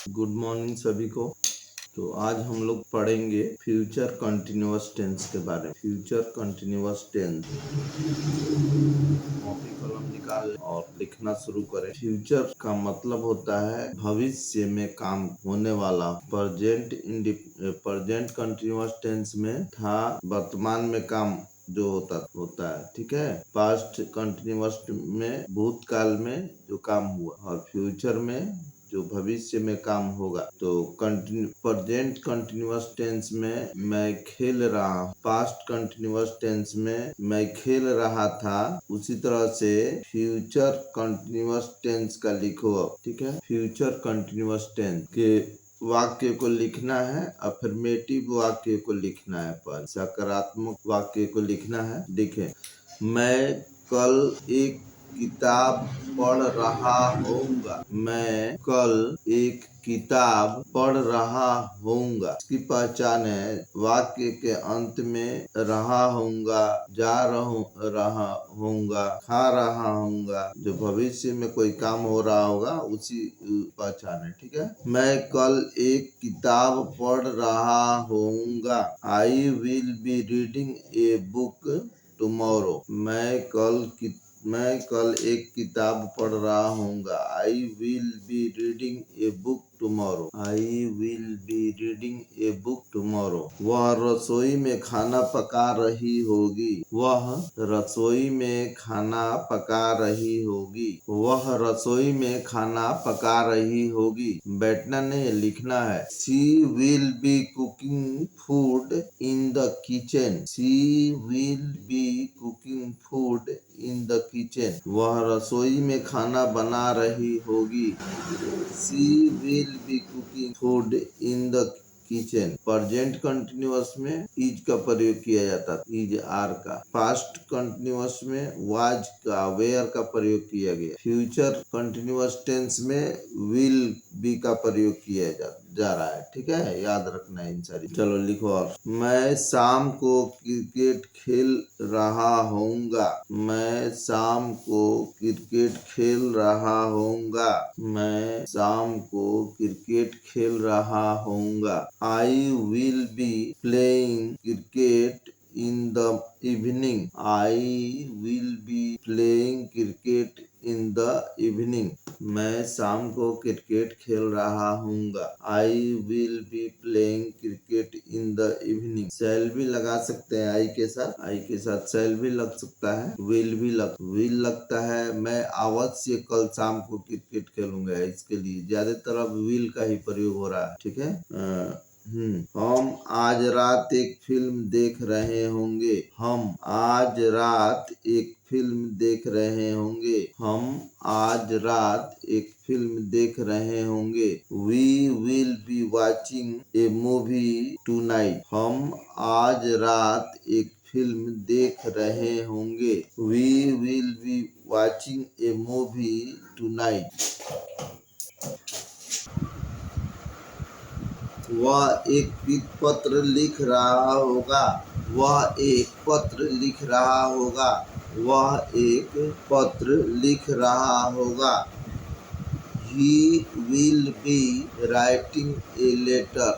Good morning सभी को। तो आज हम लोग पढ़ेंगे फ्यूचर कंटिन्यूअस टेंस के बारे में। फ्यूचर कंटिन्यूअस टेंस, कॉपी कलम निकाल और लिखना शुरू करें। फ्यूचर का मतलब होता है भविष्य में काम होने वाला। प्रेजेंट कंटिन्यूअस टेंस में था वर्तमान में काम जो होता है, ठीक है। पास्ट कंटिन्यूअस में भूतकाल में जो काम हुआ, और फ्यूचर में जो भविष्य में काम होगा। तो प्रेजेंट कंटिन्यूअस टेंस में मैं खेल रहा हूँ, पास्ट कंटिन्यूअस टेंस में मैं खेल रहा था। उसी तरह से फ्यूचर कंटिन्यूअस टेंस का लिखो अब, ठीक है। फ्यूचर कंटिन्यूअस टेंस के वाक्य को लिखना है, अफर्मेटिव वाक्य को लिखना है, पर सकारात्मक वाक्य को लिखना है। देखें, मैं कल एक किताब पढ़ रहा होऊंगा। मैं कल एक किताब पढ़ रहा होऊंगा। इसकी पहचान है वाक्य के अंत में रहा होऊंगा, जा रहा होऊंगा, खा रहा होऊंगा। जो भविष्य में कोई काम हो रहा होगा उसी पहचान है, ठीक है। मैं कल एक किताब पढ़ रहा होऊंगा। I will be reading a book tomorrow. मैं कल एक किताब पढ़ रहा होऊंगा। I will be reading a book tomorrow. I will be reading a book tomorrow. वह रसोई में खाना पका रही होगी। वह रसोई में खाना पका रही होगी। वह रसोई में खाना पका रही होगी। बैठना नहीं, लिखना है। She will be cooking food in the kitchen. She will be cooking food in the kitchen. वह रसोई में खाना बना रही होगी। She will be cooking food in the kitchen. Present continuous में इज का प्रयोग किया जाता है, इज आर का। पास्ट कंटिन्यूअस में वाज का, वेयर का प्रयोग किया गया। फ्यूचर कंटिन्यूअस टेंस में विल बी का प्रयोग किया जा रहा है, ठीक है। याद रखना है इन सारी। चलो लिखो। और मैं शाम को क्रिकेट खेल रहा होऊंगा। मैं शाम को क्रिकेट खेल रहा होऊंगा। मैं शाम को क्रिकेट खेल रहा होऊंगा। I will be playing cricket in the evening. I will be playing cricket in the evening. मैं शाम को क्रिकेट खेल रहा हूँगा। I will be playing cricket in the evening. Shall भी लगा सकते हैं आई के साथ शैल भी लग सकता है, विल लगता है। मैं अवश्य कल शाम को क्रिकेट खेलूंगा। इसके लिए ज्यादातर अब विल का ही प्रयोग हो रहा है, ठीक है। हम आज रात एक फिल्म देख रहे होंगे। हम आज रात एक फिल्म देख रहे होंगे। हम आज रात एक फिल्म देख रहे होंगे। We will be watching a movie tonight. हम आज रात एक फिल्म देख रहे होंगे। We will be watching a movie tonight. वह एक पत्र लिख रहा होगा। वह एक पत्र लिख रहा होगा। वह एक पत्र लिख रहा होगा। He will be writing a letter.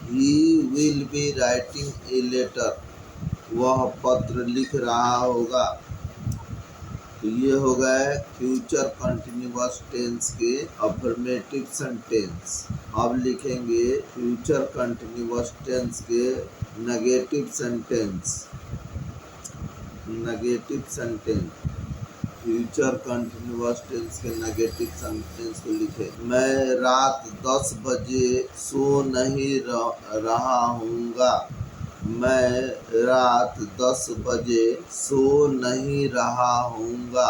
He will be writing a letter. वह पत्र लिख रहा होगा। तो ये हो गए फ्यूचर कंटिन्यूअस टेंस के अफर्मेटिव सेंटेंस। अब लिखेंगे फ्यूचर कंटिन्यूअस टेंस के negative sentence. Future continuous tense के नेगेटिव सेंटेंस को लिखे। मैं रात 10 बजे सो नहीं रहा हूँगा। मैं रात 10 बजे सो नहीं रहा हूँगा।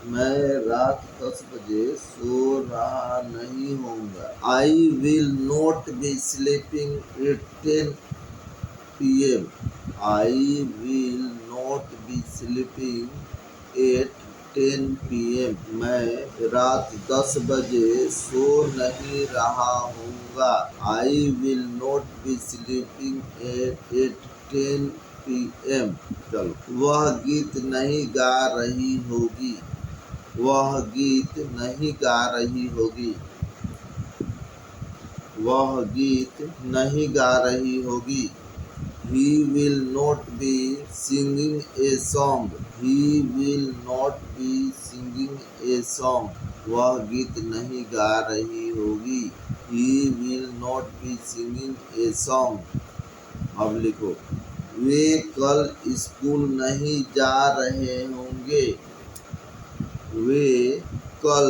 मैं रात 10 बजे सो रहा नहीं होऊंगा। I will not be sleeping at 10 p.m. I will not be sleeping at 10 p.m. मैं रात 10 बजे सो नहीं रहा हूँगा। I will not be sleeping at 10 p.m. चलो। वह गीत नहीं गा रही होगी। वह गीत नहीं गा रही होगी। वह गीत नहीं गा रही होगी। He will not be singing a song. He will not be singing a song. वह गीत नहीं गा रही होगी। He will not be singing a song. अब लिखो, वे कल स्कूल नहीं जा रहे होंगे। वे कल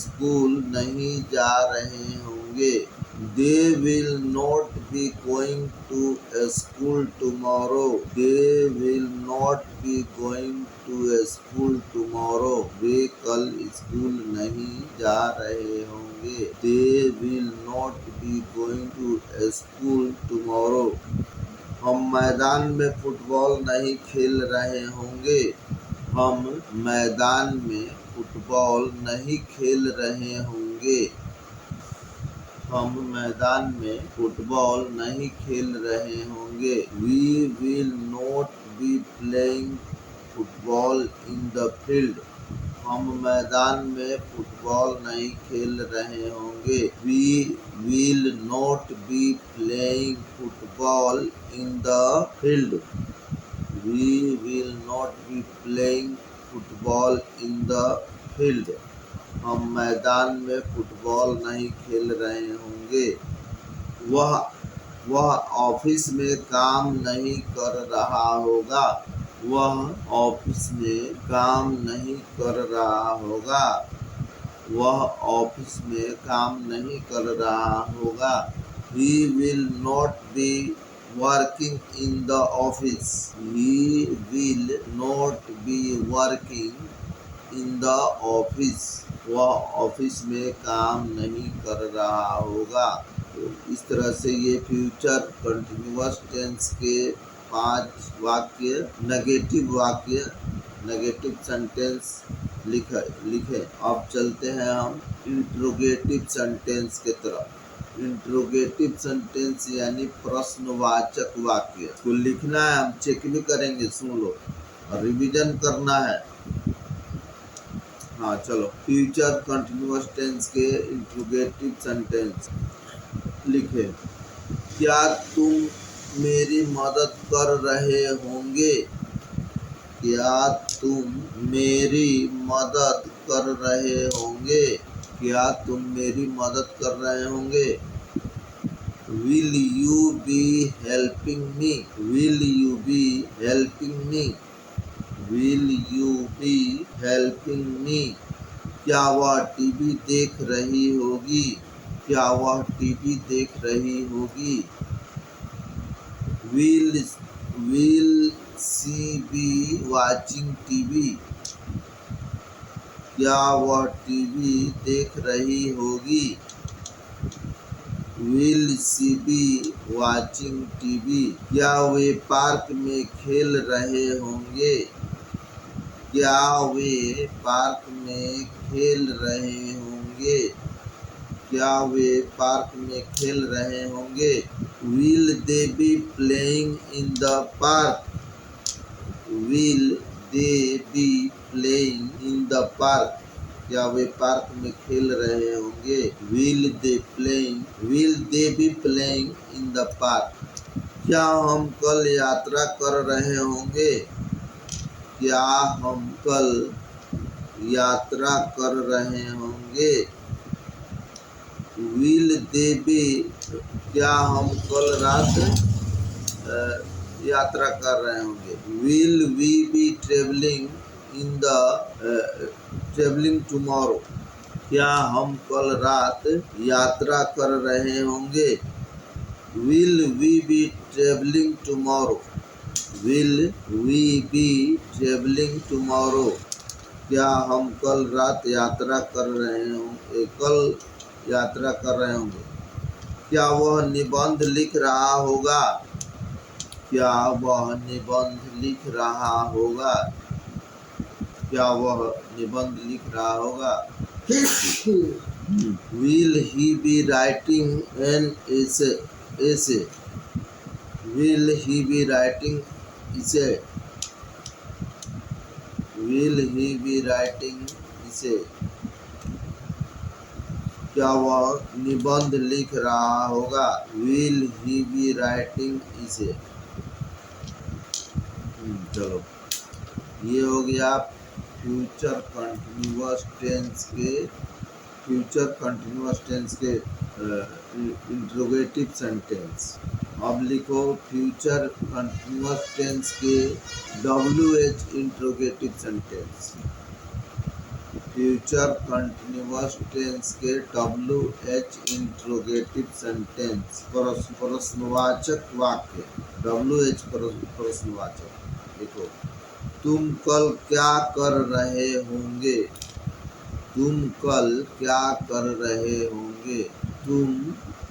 स्कूल नहीं जा रहे होंगे। They will not be going to school tomorrow. They will not be going to school tomorrow. वे कल स्कूल नहीं जा रहे होंगे। They will not be going to school tomorrow. हम मैदान में फुटबॉल नहीं खेल रहे होंगे। हम मैदान में फुटबॉल नहीं खेल रहे होंगे। हम मैदान में फुटबॉल नहीं खेल रहे होंगे। We will not be playing football in the field. हम मैदान में फुटबॉल नहीं खेल रहे होंगे। We will not be playing football in the field. We will not be playing football in the field. हम मैदान में फुटबॉल नहीं खेल रहे होंगे। वह ऑफिस में काम नहीं कर रहा होगा। वह ऑफिस में काम नहीं कर रहा होगा। वह ऑफिस में काम नहीं कर रहा होगा। He will not be working in the office. He will not be working in the office. वह ऑफिस में काम नहीं कर रहा होगा। तो इस तरह से ये फ्यूचर कंटिन्यूअस टेंस के 5 वाक्य, नेगेटिव सेंटेंस लिखे। अब चलते हैं हम इंट्रोगेटिव सेंटेंस के तरफ। इंट्रोगेटिव सेंटेंस यानी प्रश्नवाचक वाक्य को लिखना है। हम चेक भी करेंगे, सुन लो और रिवीजन करना है। हाँ चलो, फ्यूचर कंटिन्यूअस टेंस के इंट्रोगेटिव सेंटेंस लिखे। क्या तुम मेरी मदद कर रहे होंगे? क्या तुम मेरी मदद कर रहे होंगे? क्या तुम मेरी मदद कर रहे होंगे? Will you be helping me? Will you be helping me? Will you be helping me? क्या वह टीवी देख रही होगी? क्या वह टीवी देख रही होगी? Will she be watching TV? क्या वह टीवी देख रही होगी? Will she be watching TV? क्या वे पार्क में खेल रहे होंगे? क्या वे पार्क में खेल रहे होंगे? क्या वे पार्क में खेल रहे होंगे? Will they be playing in the park? Will they be playing in the park? क्या वे पार्क में खेल रहे होंगे? Will they be playing in the park? क्या हम कल यात्रा कर रहे होंगे? क्या हम कल यात्रा कर रहे होंगे? Will they be? क्या हम कल रात यात्रा कर रहे होंगे? Will we be traveling tomorrow? क्या हम कल रात यात्रा कर रहे होंगे? Will we be traveling tomorrow? Will we be traveling tomorrow? क्या हम कल रात यात्रा कर रहे होंगे? क्या वह निबंध लिख रहा होगा? क्या वह निबंध लिख रहा होगा? क्या वह निबंध लिख रहा होगा? Will he be writing an essay? Will he be writing essay? Will he be writing इसे, क्या वह निबंध लिख रहा होगा? विल ही बी राइटिंग इसे। चलो, ये हो गया फ्यूचर कंटिन्यूअस टेंस के इंट्रोगेटिव सेंटेंस। अब लिखो फ्यूचर कंटिन्यूअस टेंस के WH interrogative sentence. Future continuous tense के WH इंट्रोगेटिव सेंटेंस, प्रश्नवाचक वाक्य। WH प्रश्नवाचक। देखो, तुम कल क्या कर रहे होंगे? तुम कल क्या कर रहे होंगे? तुम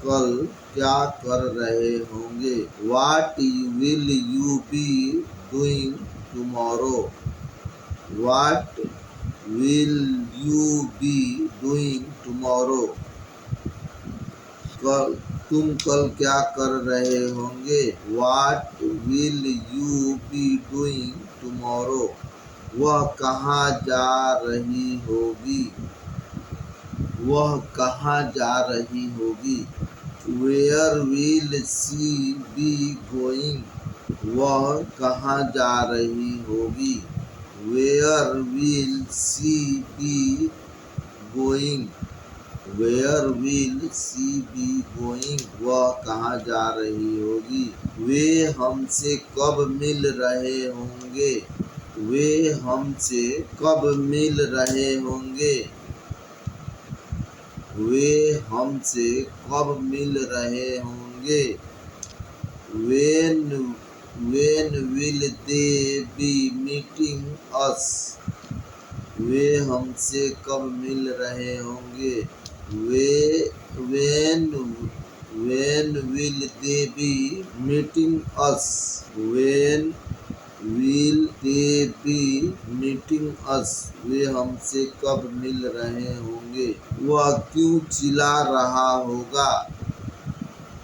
कल क्या कर रहे होंगे? What will you be doing tomorrow? What will you be doing tomorrow? तुम कल क्या कर रहे होंगे? What will you be doing tomorrow? वह कहाँ जा रही होगी? वह कहाँ जा रही होगी? Where will she be going? वह कहाँ जा रही होगी? Where will she be going? Where will she be going? वह कहाँ जा रही होगी? वे हमसे कब मिल रहे होंगे? वे हमसे कब मिल रहे होंगे? वे हमसे कब मिल रहे होंगे? When will they be meeting us? वे हमसे कब मिल रहे होंगे? When will they be meeting us? When will they be meeting us? वे हमसे कब मिल रहे होंगे? वह क्यों चिल्ला रहा होगा?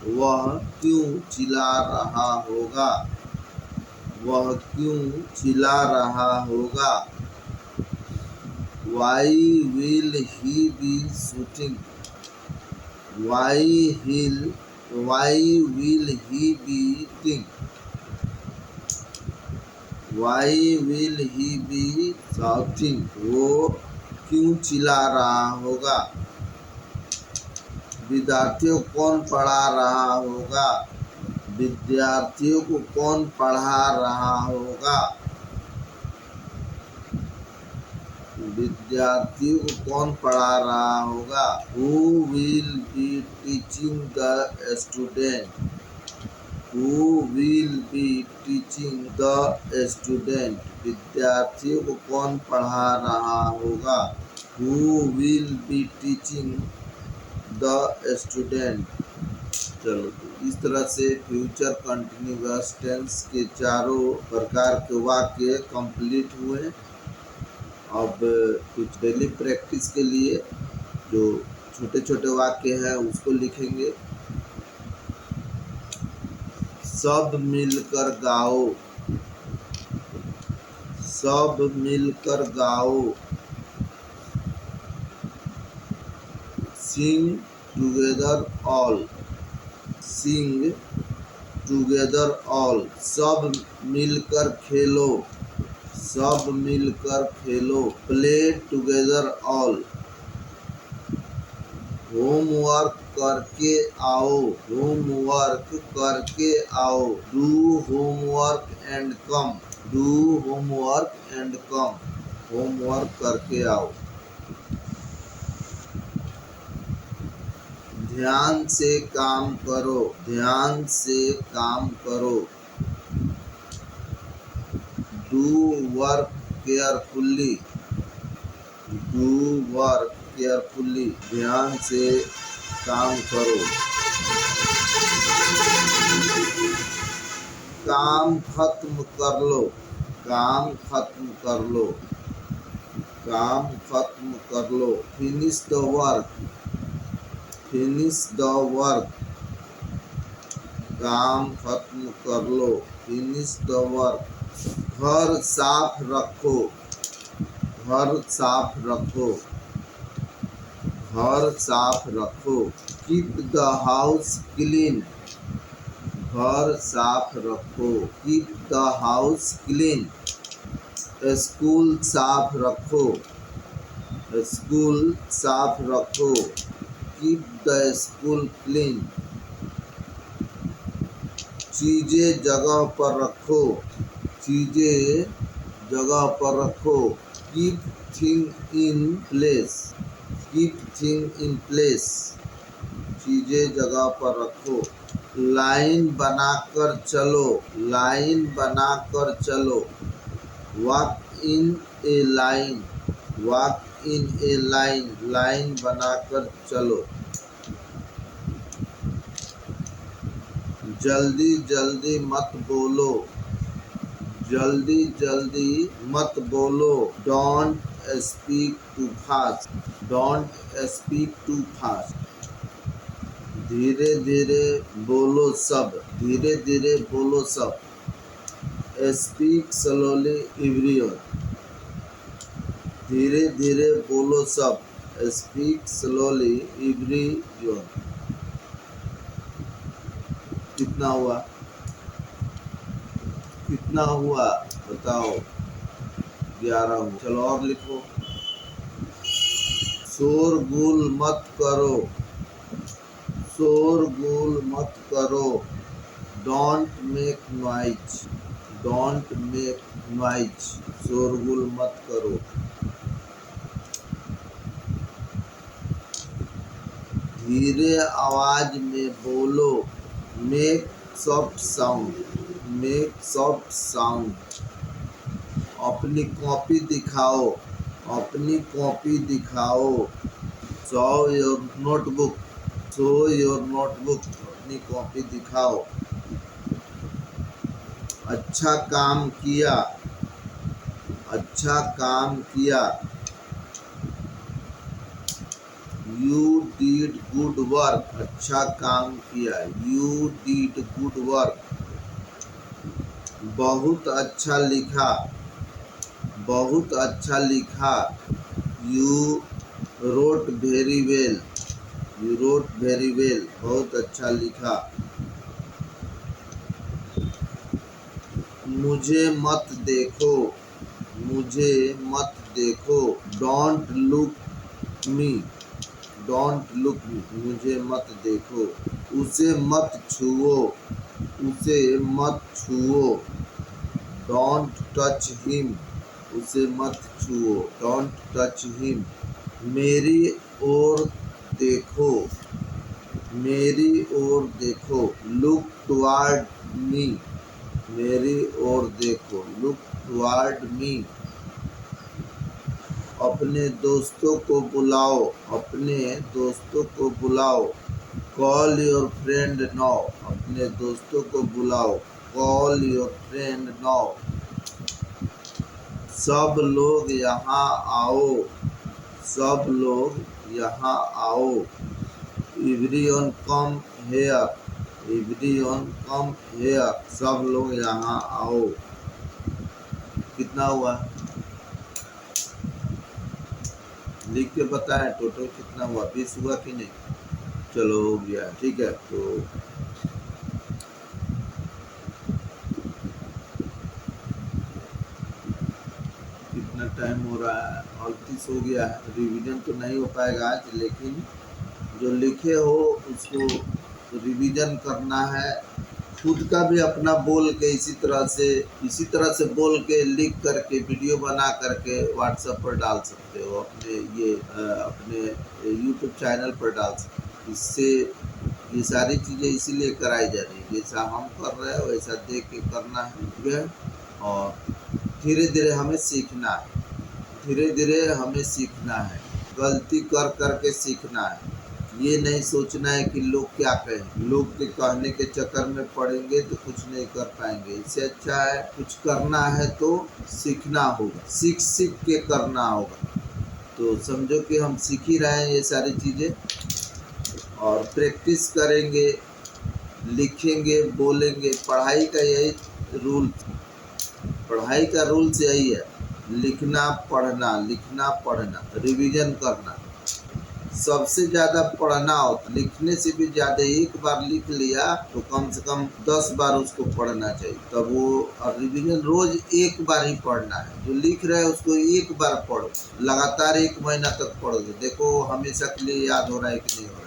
वह क्यों चिल्ला रहा होगा? वह क्यों चिल्ला रहा होगा? Why will he be shooting? Why will he be eating? Why will he be shouting? वो क्यों चिल्ला रहा होगा? विद्यार्थियों को कौन पढ़ा रहा होगा? विद्यार्थियों को कौन पढ़ा रहा होगा? विद्यार्थियों को कौन पढ़ा रहा होगा? Who will be teaching the student? Who will be teaching the student? विद्यार्थियों को कौन पढ़ा रहा होगा? Who will be teaching the student? चलो, तो इस तरह से फ्यूचर कंटिन्यूअस टेंस के चारों प्रकार के वाक्य कंप्लीट हुए। अब कुछ डेली प्रैक्टिस के लिए जो छोटे छोटे वाक्य हैं उसको लिखेंगे। सब मिलकर गाओ। सब मिलकर गाओ। Sing together all. Sing together all. सब मिलकर खेलो। सब मिलकर खेलो। Play together all. होमवर्क करके आओ। होमवर्क करके आओ। Do homework and come. Do homework and come. Homework करके आओ। ध्यान से काम करो। ध्यान से काम करो। Do work carefully. Do work carefully. ध्यान से काम करो। काम खत्म कर लो। काम खत्म कर लो। काम खत्म कर लो। Finish the work. Finish the work. काम खत्म कर लो। Finish the work. घर साफ रखो। घर साफ रखो, घर साफ रखो। कीप द हाउस क्लीन, घर साफ रखो। Keep the house clean. School साफ रखो, स्कूल साफ रखो। Keep the school clean. चीजें जगह पर रखो, चीजें जगह पर रखो। Keep thing in place, keep thing in place. चीजें जगह पर रखो। लाइन बनाकर चलो, लाइन बनाकर चलो। Walk in A line, walk in A line. Line बनाकर चलो। जल्दी जल्दी मत बोलो, जल्दी जल्दी मत बोलो। Don't speak too fast, don't speak too fast. धीरे धीरे बोलो सब, धीरे धीरे बोलो सब। स्पीक स्लोली एवरीवन, धीरे धीरे बोलो सब। Speak slowly everyone. कितना हुआ, कितना हुआ बताओ? 11 हुआ। चलो और लिखो। शोरगुल मत करो, शोरगुल मत करो। Don't make noise, don't make noise. शोरगुल मत करो। धीरे आवाज में बोलो। Make soft sound, make soft sound. अपनी कॉपी दिखाओ, अपनी कॉपी दिखाओ। Show your notebook, show your notebook. अपनी कॉपी दिखाओ। अच्छा काम किया, अच्छा काम किया। यू डिड गुड वर्क, अच्छा काम किया। You did good work. बहुत अच्छा लिखा, बहुत अच्छा लिखा। You wrote very well, you wrote very well. बहुत अच्छा लिखा। मुझे मत देखो, मुझे मत देखो। Don't look me, don't look me. मुझे मत देखो। उसे मत छुओ, उसे मत छुओ। डोंट टच हिम, उसे मत छुओ। Don't touch him. मेरी ओर देखो, मेरी ओर देखो। लुक टुवर्ड मी, मेरी ओर देखो। लुक टुवर्ड मी। अपने दोस्तों को बुलाओ, अपने दोस्तों को बुलाओ। कॉल योर फ्रेंड नाउ, अपने दोस्तों को बुलाओ। Call your friend now. सब लोग यहाँ आओ, सब लोग यहाँ आओ। Everyone come here, everyone come here. सब लोग यहाँ आओ। कितना हुआ लिख के बताएं टोटल कितना हुआ? 20 हुआ कि नहीं? चलो हो गया, ठीक है। तो कितना टाइम हो रहा है? 38 हो गया है। रिवीजन तो नहीं हो पाएगा आज, लेकिन जो लिखे हो उसको रिवीजन करना है। खुद का भी अपना बोल के इसी तरह से बोल के लिख करके वीडियो बना करके व्हाट्सएप पर डाल सकते हो। अपने यूट्यूब चैनल पर डाल सकते हो। इससे ये सारी चीज़ें इसीलिए कराई जा रही है, जैसा हम कर रहे हैं वैसा देख के करना है, ठीक है। और धीरे धीरे हमें सीखना है, धीरे धीरे हमें सीखना है। गलती कर करके सीखना है। ये नहीं सोचना है कि लोग क्या कहें। लोग के कहने के चक्कर में पड़ेंगे तो कुछ नहीं कर पाएंगे। इससे अच्छा है कुछ करना है तो सीखना होगा, सीख सीख के करना होगा। तो समझो कि हम सीख ही रहे हैं ये सारी चीज़ें, और प्रैक्टिस करेंगे, लिखेंगे, बोलेंगे। पढ़ाई का यही रूल, पढ़ाई का रूल्स यही है। लिखना पढ़ना रिवीजन करना, सबसे ज्यादा पढ़ना होता, लिखने से भी ज्यादा। एक बार लिख लिया तो कम से कम 10 बार उसको पढ़ना चाहिए, तब वो। और रिवीजन रोज एक बार ही पढ़ना है। जो लिख रहे हैं उसको एक बार पढ़ो, लगातार 1 महीना तक पढ़ो, देखो हमेशा के लिए याद हो रहा है कि नहीं हो रहा है।